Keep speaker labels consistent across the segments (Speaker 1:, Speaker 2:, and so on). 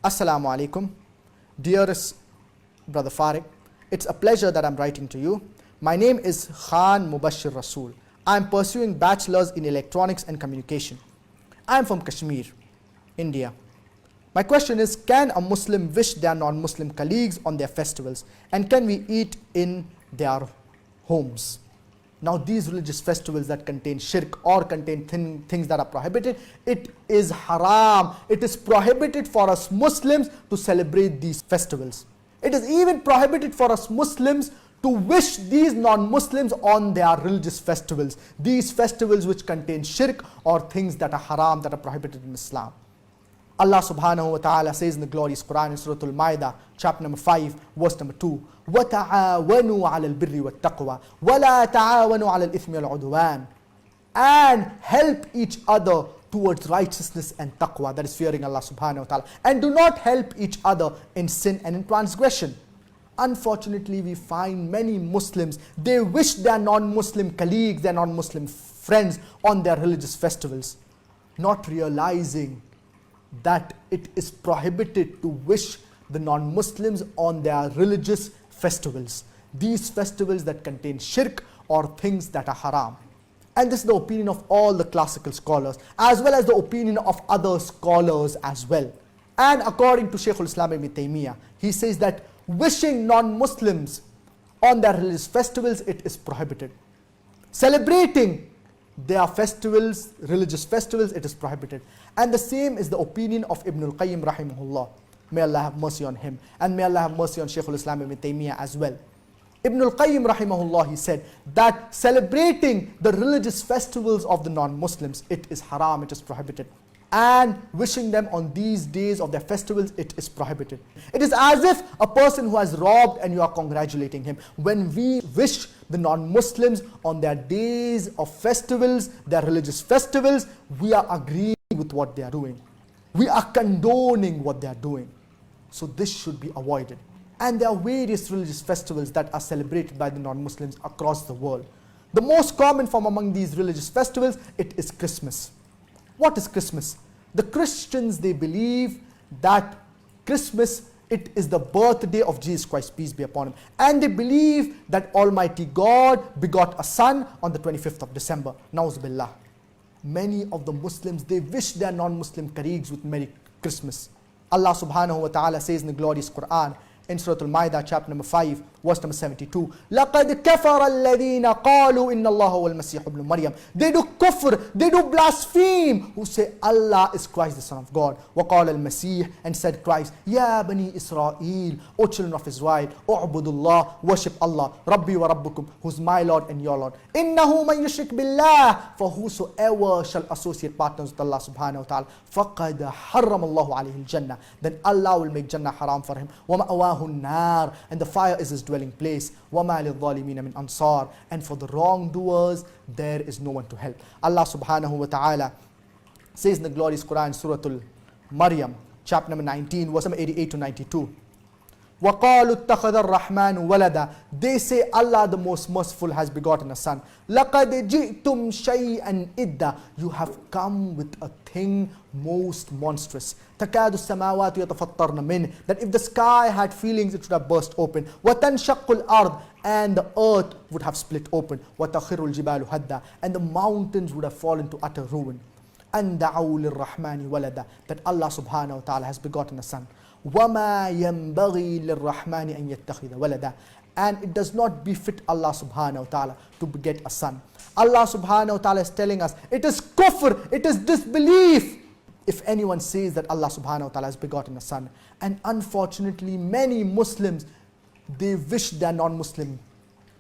Speaker 1: Assalamu alaikum. Dearest Brother Fariq, it's a pleasure that I'm writing to you. My name is Khan Mubashir Rasool. I'm pursuing bachelor's in electronics and communication. I'm from Kashmir, India. My question is, can a Muslim wish their non-Muslim colleagues on their festivals, and can we eat in their homes? Now, these religious festivals that contain shirk or contain things that are prohibited, it is haram. It is prohibited for us Muslims to celebrate these festivals. It is even prohibited for us Muslims to wish these non-Muslims on their religious festivals. These festivals which contain shirk or things that are haram, that are prohibited in Islam. Allah subhanahu wa ta'ala says in the glorious Quran in Surah Al-Ma'idah, chapter number 5, verse number 2, وَتَعَاوَنُوا عَلَى الْبِرِّ وَالتَّقْوَى وَلَا تَعَاوَنُوا عَلَى الْإِثْمِ وَالْعُدْوَانِ. And help each other towards righteousness and taqwa, that is fearing Allah subhanahu wa ta'ala. And do not help each other in sin and in transgression. Unfortunately, we find many Muslims, they wish their non-Muslim colleagues, their non-Muslim friends on their religious festivals, not realizing that it is prohibited to wish the non-Muslims on their religious festivals. These festivals that contain shirk or things that are haram. And this is the opinion of all the classical scholars, as well as the opinion of other scholars as well. And according to Shaykh al-Islam ibn Taymiyyah, he says that wishing non-Muslims on their religious festivals, it is prohibited. Celebrating their festivals, religious festivals, it is prohibited. And the same is the opinion of Ibn al-Qayyim rahimahullah. May Allah have mercy on him, and may Allah have mercy on Shaykh al-Islam ibn Taymiyyah as well. Ibn al-Qayyim rahimahullah, he said that celebrating the religious festivals of the non-Muslims, it is haram, it is prohibited. And wishing them on these days of their festivals, it is prohibited. It is as if a person who has robbed and you are congratulating him. When we wish the non-Muslims on their days of festivals, their religious festivals, we are agreeing with what they are doing. We are condoning what they are doing. So this should be avoided. And there are various religious festivals that are celebrated by the non-Muslims across the world. The most common from among these religious festivals, it is Christmas. What is Christmas? The Christians, they believe that Christmas, it is the birthday of Jesus Christ, peace be upon him. And they believe that Almighty God begot a son on the 25th of December. Na'uz billah. Many of the Muslims, they wish their non-Muslim colleagues with Merry Christmas. Allah subhanahu wa ta'ala says in the glorious Quran, in Surah Al-Ma'idah, chapter number 5, verse number 72, لَقَدْ كَفَرَ الَّذِينَ قَالُوا إِنَّ اللَّهَ وَالْمَسِيحُ ابْنُ مَرْيَمَ. They do kufr, they do blaspheme, who say Allah is Christ the Son of God. وَقَالَ الْمَسِيحُ, and said Christ, يَا بَنِي إِسْرَائِيل, O children of Israel, اُعْبُدُوا اللَّهِ, worship Allah, رَبِّي وَرَبُّكُمْ, who's my Lord and your Lord. إِنَّهُ مَنْ يُشْرِكْ بِاللَّهِ, for whosoever shall associate partners with Allah subhanahu wa ta'ala, فَقَدْ حَرَّمَ اللَّهُ عَلَيْهِ الْجَنَّةِ, then Allah will make Jannah haram for him. وَمَأْوَاهُ النَّارِ, and the fire is his dwelling place. وَمَا لِلظَّالِمِينَ مِنْ أَنصَارٍ, and for the wrongdoers there is no one to help. Allah subhanahu wa ta'ala says in the glorious Quran, Surah Al-Maryam, chapter number 19, verse number 88 to 92. وَقَالُوا اتَّخَذَ الرَّحْمَنُ وَلَدًا, they say Allah the most merciful has begotten a son. لَقَدْ جِئْتُمْ شَيْئًا إِدًّا, you have come with a thing most monstrous. تَكَادُ السَّمَاوَاتُ يَتَفَطَّرْنَ مِنْهُ, that if the sky had feelings it would have burst open. وَتَنْشَقُّ الْأَرْضِ, and the earth would have split open. وَتَخِرُّ الْجِبَالُ هَدًّا, and the mountains would have fallen to utter ruin. أَنْ دَعَوْا لِلرَّحْمَنِ وَلَدًا, that Allah subhanahu wa ta'ala has begotten a son. وَمَا يَنْبَغِي لِلرَّحْمَنِ أَنْ يَتَّخِذَ وَلَدًا, and it does not befit Allah subhanahu wa ta'ala to beget a son. Allah subhanahu wa ta'ala is telling us, it is kufr, it is disbelief, if anyone says that Allah subhanahu wa ta'ala has begotten a son. And unfortunately, many Muslims, they wish their non-Muslim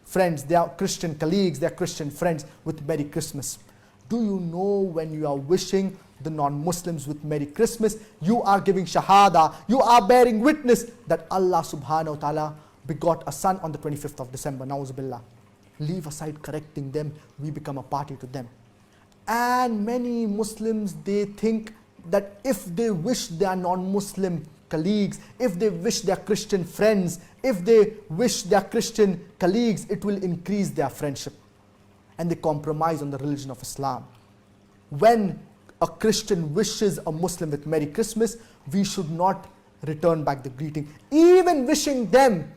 Speaker 1: friends, their Christian colleagues, their Christian friends with Merry Christmas. Do you know when you are wishing the non-Muslims with Merry Christmas, you are giving shahada, you are bearing witness that Allah subhanahu wa ta'ala begot a son on the 25th of December. Na'uz billah. Leave aside correcting them, we become a party to them. And many Muslims, they think that if they wish their non-Muslim colleagues, if they wish their Christian friends, if they wish their Christian colleagues, it will increase their friendship. And they compromise on the religion of Islam. When a Christian wishes a Muslim with Merry Christmas, we should not return back the greeting. Even wishing them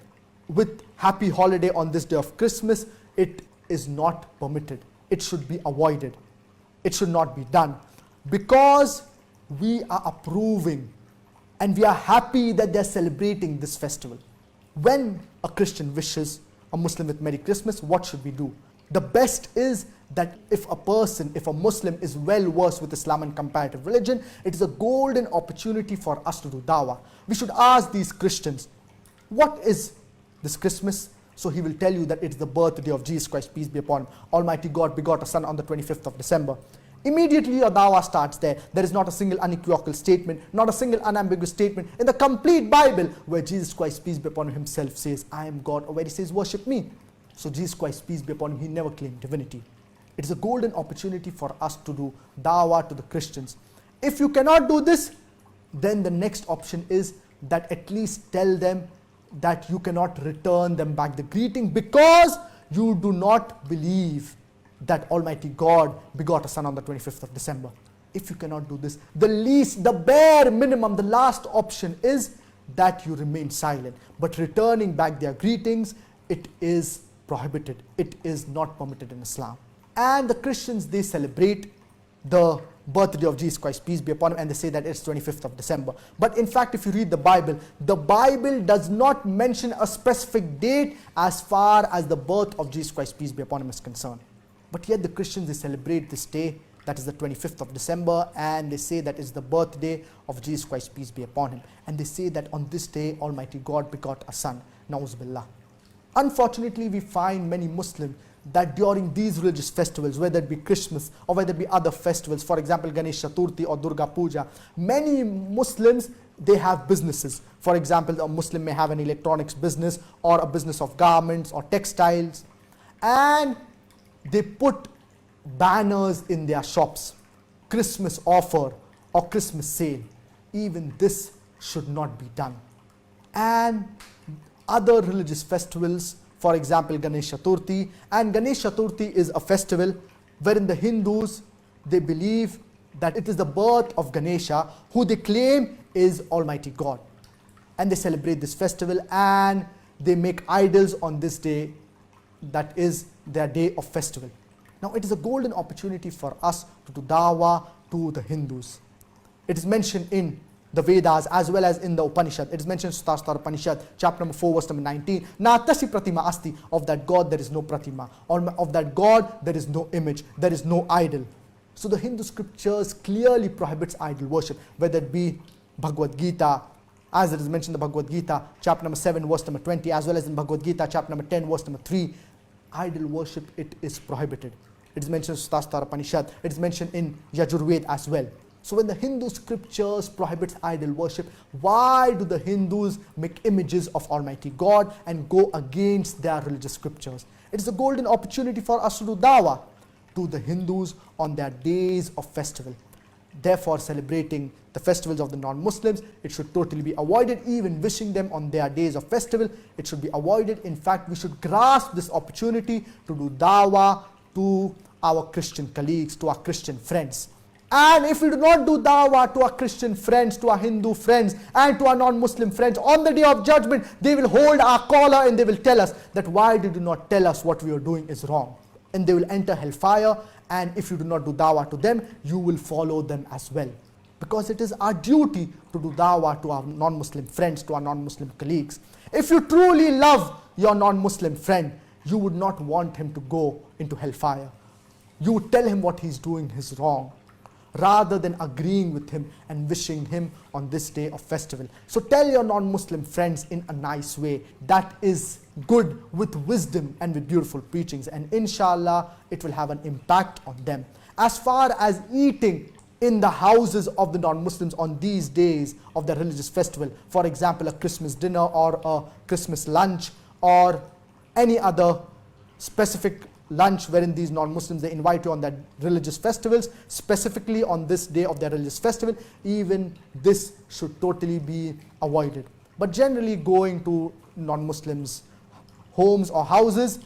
Speaker 1: with happy holiday on this day of Christmas, it is not permitted. It should be avoided. It should not be done, because we are approving and we are happy that they are celebrating this festival. When a Christian wishes a Muslim with Merry Christmas, what should we do? The best is that if a Muslim is well versed with Islam and comparative religion, it is a golden opportunity for us to do dawah. We should ask these Christians, what is this Christmas? So he will tell you that it's the birthday of Jesus Christ, peace be upon him. Almighty God begot a son on the 25th of December. Immediately your dawah starts there. There is not a single unequivocal statement, not a single unambiguous statement in the complete Bible where Jesus Christ, peace be upon him, himself says, I am God, or where he says, worship me. So Jesus Christ, peace be upon him, he never claimed divinity. It is a golden opportunity for us to do dawah to the Christians. If you cannot do this, then the next option is that at least tell them that you cannot return them back the greeting because you do not believe that Almighty God begot a son on the 25th of December. If you cannot do this, the bare minimum, the last option is that you remain silent. But returning back their greetings, it is prohibited. It is not permitted in Islam. And the Christians, they celebrate the birthday of Jesus Christ, peace be upon him, and they say that it's 25th of December. But in fact, if you read the Bible does not mention a specific date as far as the birth of Jesus Christ, peace be upon him, is concerned. But yet the Christians, they celebrate this day, that is the 25th of December, and they say that it's the birthday of Jesus Christ, peace be upon him. And they say that on this day, Almighty God begot a son. Na'uz billah. Unfortunately, we find many Muslims that during these religious festivals, whether it be Christmas or whether it be other festivals, for example, Ganesh Chaturthi or Durga Puja, many Muslims, they have businesses. For example, a Muslim may have an electronics business or a business of garments or textiles, and they put banners in their shops, Christmas offer or Christmas sale. Even this should not be done. And other religious festivals, for example, Ganesh Chaturthi. And Ganesh Chaturthi is a festival wherein the Hindus, they believe that it is the birth of Ganesha, who they claim is Almighty God. And they celebrate this festival and they make idols on this day, that is their day of festival. Now it is a golden opportunity for us to do dawah to the Hindus. It is mentioned in the Vedas as well as in the Upanishad. It is mentioned in Sutastar Upanishad, chapter number 4, verse number 19. Natasi pratima asti, of that God there is no pratima, or of that God there is no image, there is no idol. So the Hindu scriptures clearly prohibits idol worship, whether it be Bhagavad Gita, as it is mentioned in the Bhagavad Gita, chapter number 7, verse number 20, as well as in Bhagavad Gita, chapter number 10, verse number 3. Idol worship, it is prohibited. It is mentioned in Sutastar Upanishad. It is mentioned in Yajurved as well. So when the Hindu scriptures prohibits idol worship, why do the Hindus make images of Almighty God and go against their religious scriptures? It is a golden opportunity for us to do dawah to the Hindus on their days of festival. Therefore, celebrating the festivals of the non-Muslims, it should totally be avoided. Even wishing them on their days of festival, it should be avoided. In fact, we should grasp this opportunity to do dawah to our Christian colleagues, to our Christian friends. And if we do not do dawah to our Christian friends, to our Hindu friends, and to our non-Muslim friends, on the day of judgment, they will hold our collar and they will tell us that why did you not tell us what we are doing is wrong? And they will enter hellfire, and if you do not do dawah to them, you will follow them as well. Because it is our duty to do dawah to our non-Muslim friends, to our non-Muslim colleagues. If you truly love your non-Muslim friend, you would not want him to go into hellfire. You would tell him what he's doing is wrong, rather than agreeing with him and wishing him on this day of festival. So tell your non-Muslim friends in a nice way that is good, with wisdom and with beautiful preachings, and inshallah it will have an impact on them. As far as eating in the houses of the non-Muslims on these days of their religious festival, for example a Christmas dinner or a Christmas lunch or any other specific lunch wherein these non-Muslims, they invite you on their religious festivals, specifically on this day of their religious festival, even this should totally be avoided. But generally going to non-Muslims' homes or houses,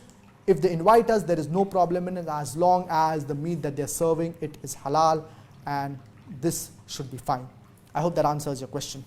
Speaker 1: if they invite us, there is no problem in it, as long as the meat that they're serving, it is halal, and this should be fine. I hope that answers your question.